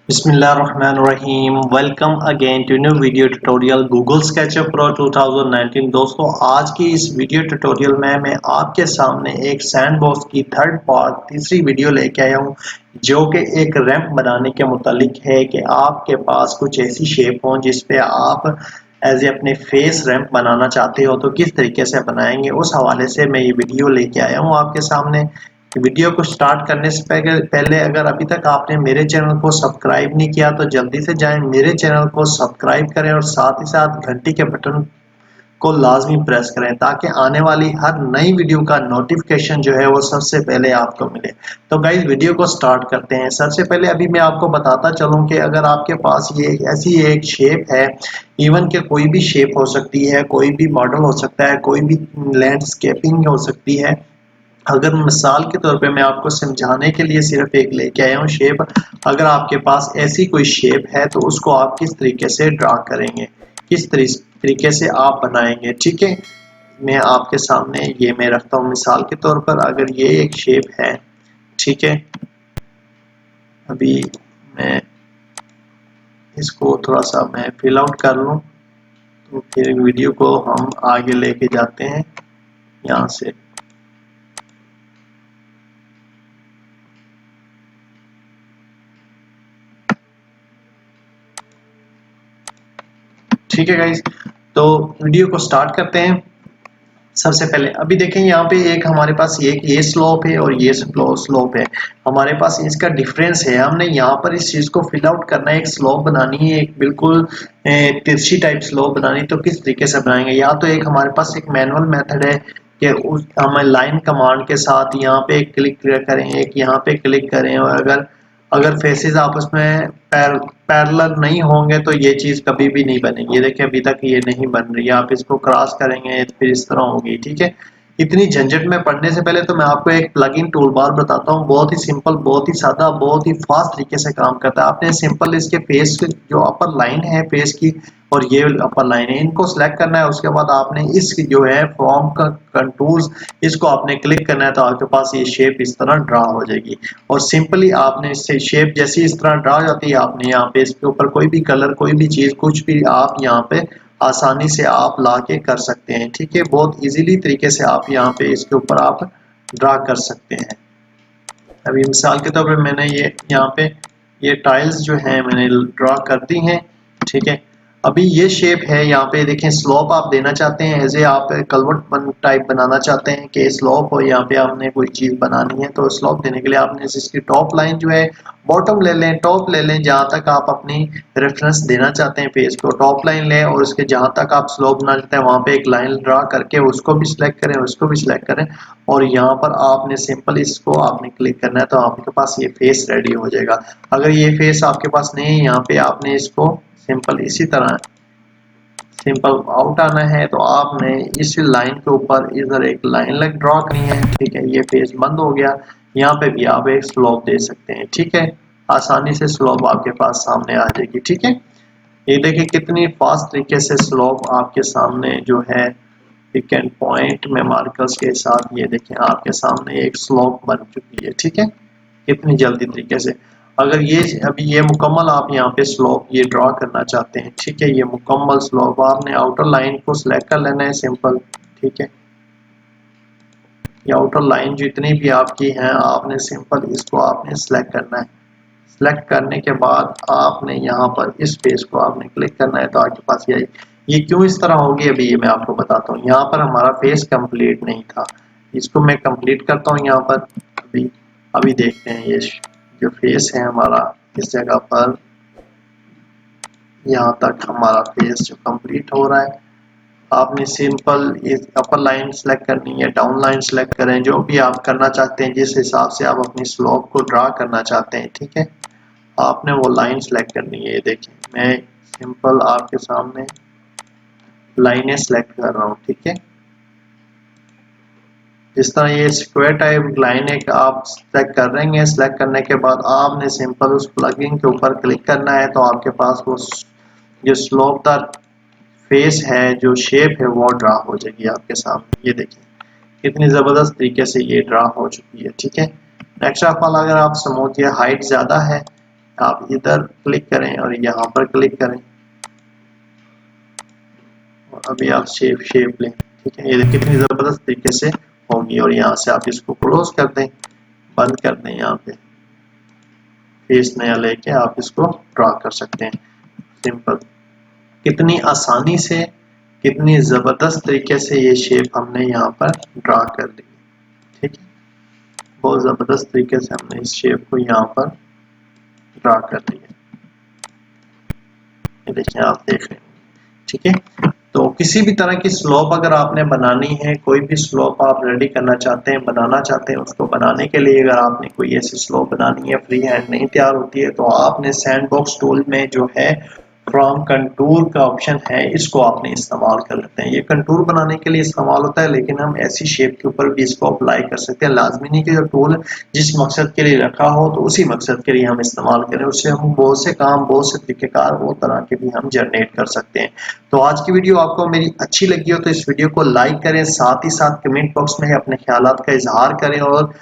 बिस्मिल्लाहिर्रहमानिर्रहीम। Welcome again to new video tutorial Google SketchUp Pro 2019। दोस्तों, आज की इस वीडियो ट्यूटोरियल में मैं आपके सामने एक सैंडबॉक्स की थर्ड पार्ट तीसरी वीडियो लेके आया हूँ, जो कि एक रैंप बनाने के मुतालिक है कि आपके पास कुछ ऐसी शेप हो जिस पे आप एज ए अपने फेस रैंप बनाना चाहते हो तो किस तरीके से बनाएंगे, उस हवाले से मैं ये वीडियो लेके आया हूँ आपके सामने। वीडियो को स्टार्ट करने से पहले अगर अभी तक आपने मेरे चैनल को सब्सक्राइब नहीं किया तो जल्दी से जाएं, मेरे चैनल को सब्सक्राइब करें और साथ ही साथ घंटी के बटन को लाजमी प्रेस करें ताकि आने वाली हर नई वीडियो का नोटिफिकेशन जो है वो सबसे पहले आपको मिले। तो गाइस, वीडियो को स्टार्ट करते हैं। सबसे पहले अभी मैं आपको बताता चलूं कि अगर आपके पास ये ऐसी एक शेप है, इवन के कोई भी शेप हो सकती है, कोई भी मॉडल हो सकता है, कोई भी लैंडस्केपिंग हो सकती है। अगर मिसाल के तौर पे मैं आपको समझाने के लिए सिर्फ एक लेके आया हूँ शेप। अगर आपके पास ऐसी कोई शेप है तो उसको आप किस तरीके से ड्रा करेंगे, किस तरीके से आप बनाएंगे, ठीक है। मैं आपके सामने ये मैं रखता हूँ मिसाल के तौर पर। अगर ये एक शेप है, ठीक है, अभी मैं इसको थोड़ा सा मैं फिल आउट कर लूँ तो फिर वीडियो को हम आगे लेके जाते हैं यहाँ से। ठीक है गाइज, तो वीडियो को स्टार्ट करते हैं। सबसे पहले अभी देखें, यहाँ पे एक हमारे पास ये स्लोप है और ये स्लोप है। हमारे पास इसका डिफरेंस है। हमने यहाँ पर इस चीज को फिल आउट करना है, एक स्लोप बनानी है, एक बिल्कुल तिरछी टाइप स्लोप बनानी। तो किस तरीके से बनाएंगे? या तो एक हमारे पास एक मैनुअल मेथड है कि उस हमें लाइन कमांड के साथ यहाँ पे क्लिक करें, एक यहाँ पे क्लिक करें, और अगर अगर फेसेस आपस में पैरेलल नहीं होंगे तो ये चीज कभी भी नहीं बनेगी। ये देखिए, अभी तक ये नहीं बन रही है। आप इसको क्रॉस करेंगे फिर इस तरह होगी, ठीक है। इतनी झंझट में पढ़ने से पहले तो मैं आपको एक प्लगइन टूलबार बताता हूँ, बहुत ही सिंपल, बहुत ही सादा, बहुत ही फास्ट तरीके से काम करता है। आपने सिंपल इसके फेस जो अपर लाइन है फेस की और ये अपर लाइन है, इनको सिलेक्ट करना है। उसके बाद आपने इस जो है फॉर्म का कंटूर्स, इसको आपने क्लिक करना है तो आपके पास ये शेप इस तरह ड्रा हो जाएगी। और सिंपली आपने इससे शेप जैसी इस तरह ड्रा हो जाती है, आपने यहाँ पे इसके ऊपर कोई भी कलर, कोई भी चीज, कुछ भी आप यहाँ पे आसानी से आप ला के कर सकते हैं, ठीक है। बहुत इजीली तरीके से आप यहाँ पे इसके ऊपर आप ड्रा कर सकते हैं। अभी मिसाल के तौर पे मैंने ये यहाँ पे ये टाइल्स जो है मैंने ड्रा कर दी हैं, ठीक है। अभी ये शेप है, यहाँ पे देखें स्लोप आप देना चाहते हैं, ऐसे आप कलवट टाइप बनाना चाहते हैं कि स्लोप हो, यहाँ पे आपने कोई चीज बनानी है। तो स्लोप देने के लिए आपने इसकी टॉप लाइन जो है बॉटम ले लें, टॉप ले लें, जहां तक आप अपनी रेफरेंस देना चाहते हैं पेज को, टॉप लाइन लें और उसके जहां तक आप स्लोप बनाना चाहते हैं वहां पे एक लाइन ड्रा करके उसको भी सिलेक्ट करें, उसको भी सिलेक्ट करें, और यहाँ पर आपने सिंपल इसको आपने क्लिक करना है तो आपके पास ये फेस रेडी हो जाएगा। अगर ये फेस आपके पास नहीं है, यहाँ पे आपने इसको सिंपल इसी तरह सिंपल आउट आना है तो आपने इस लाइन के ऊपर इधर एक लाइन लग ड्रॉ करनी है, ठीक है। ये फेस बंद हो गया। यहाँ पे भी आप एक स्लोप दे सकते हैं, ठीक है। आसानी से स्लोप आपके पास सामने आ जाएगी, ठीक है। ये देखिए कितनी फास्ट तरीके से स्लोप आपके सामने जो है पिक एंड पॉइंट में मार्कर्स के साथ, ये देखें आपके सामने एक स्लोप बन चुकी है, ठीक है। कितनी जल्दी तरीके से। अगर ये अभी ये मुकम्मल आप यहाँ पे स्लोप ये ड्रॉ करना चाहते हैं, ठीक है, ये मुकम्मल स्लोप आपने आउटर लाइन को सिलेक्ट कर लेना है सिंपल, ठीक है। ये आउटर लाइन जितनी भी आपकी हैं आपने सिंपल इसको आपने सिलेक्ट करना है। सिलेक्ट करने के बाद आपने यहाँ पर इस पेज को आपने क्लिक करना है तो आपके पास ये क्यों इस तरह होगी अभी ये मैं आपको बताता हूँ। यहाँ पर हमारा फेस कंप्लीट नहीं था, इसको मैं कंप्लीट करता हूँ यहाँ पर। अभी अभी देखते हैं ये जो फेस है हमारा इस जगह पर, यहाँ तक हमारा फेस जो कंप्लीट हो रहा है। आपने सिंपल इस अपर लाइन सेलेक्ट करनी है, डाउन लाइन सेलेक्ट करें, जो भी आप करना चाहते हैं, जिस हिसाब से आप अपनी स्लोप को ड्रा करना चाहते हैं, ठीक है। आपने वो लाइन सेलेक्ट करनी है। ये देखिए मैं सिंपल आपके सामने लाइनें सेलेक्ट कर रहा हूँ, ठीक है। जिस तरह ये स्क्वायर टाइप लाइन है आप सेलेक्ट कर रहे हैं, सेलेक्ट करने के बाद आपने सिंपल उस प्लगइन के ऊपर क्लिक करना है तो आपके पास वो जो स्लोपदार फेस है, जो शेप है, वो ड्रा हो जाएगी आपके सामने। ये देखिए कितनी जबरदस्त तरीके से ये ड्रा हो चुकी है, ठीक है। नेक्स्ट ऑफ ऑल, अगर आप स्मूथ या हाइट ज्यादा है आप इधर क्लिक करें और यहाँ पर क्लिक करें और अभी आप शेप लें। ठीक है, ये कितनी ज़बरदस्त तरीके से होगी। और यहाँ से आप इसको क्लोज कर दें, बंद कर दें। यहाँ पे फेस नया लेके आप इसको ड्रा कर सकते हैं। सिंपल, कितनी आसानी से, कितनी ज़बरदस्त तरीके से ये शेप हमने यहाँ पर ड्रा कर दी। ठीक है, बहुत ज़बरदस्त तरीके से हमने इस शेप को यहाँ पर ड्रा कर दिया। ये देखिए, आप देख रहे हैं। ठीक है, तो किसी भी तरह की स्लोप अगर आपने बनानी है, कोई भी स्लोप आप रेडी करना चाहते हैं, बनाना चाहते हैं, उसको बनाने के लिए अगर आपने कोई ऐसी स्लोप बनानी है, फ्री हैंड नहीं तैयार होती है, तो आपने सैंडबॉक्स टूल में जो है फ्रॉम कंटूर का ऑप्शन है, इसको आपने इस्तेमाल कर लेते हैं। ये कंटूर बनाने के लिए इस्तेमाल होता है, लेकिन हम ऐसी शेप के ऊपर भी इसको अप्लाई कर सकते हैं। लाजमी नहीं कि जो टूल जिस मकसद के लिए रखा हो तो उसी मकसद के लिए हम इस्तेमाल करें, उससे हम बहुत से काम, बहुत से तरीकेकार, बहुत तरह के भी हम जनरेट कर सकते हैं। तो आज की वीडियो आपको मेरी अच्छी लगी हो तो इस वीडियो को लाइक करें, साथ ही साथ कमेंट बॉक्स में अपने ख्यालात का इजहार करें, और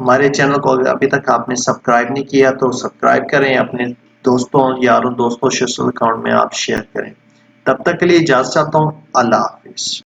हमारे चैनल को अगर अभी तक आपने सब्सक्राइब नहीं किया तो सब्सक्राइब करें, अपने दोस्तों, यारों, दोस्तों, सोशल अकाउंट में आप शेयर करें। तब तक के लिए इजाजत चाहता हूँ। अल्लाह हाफिज।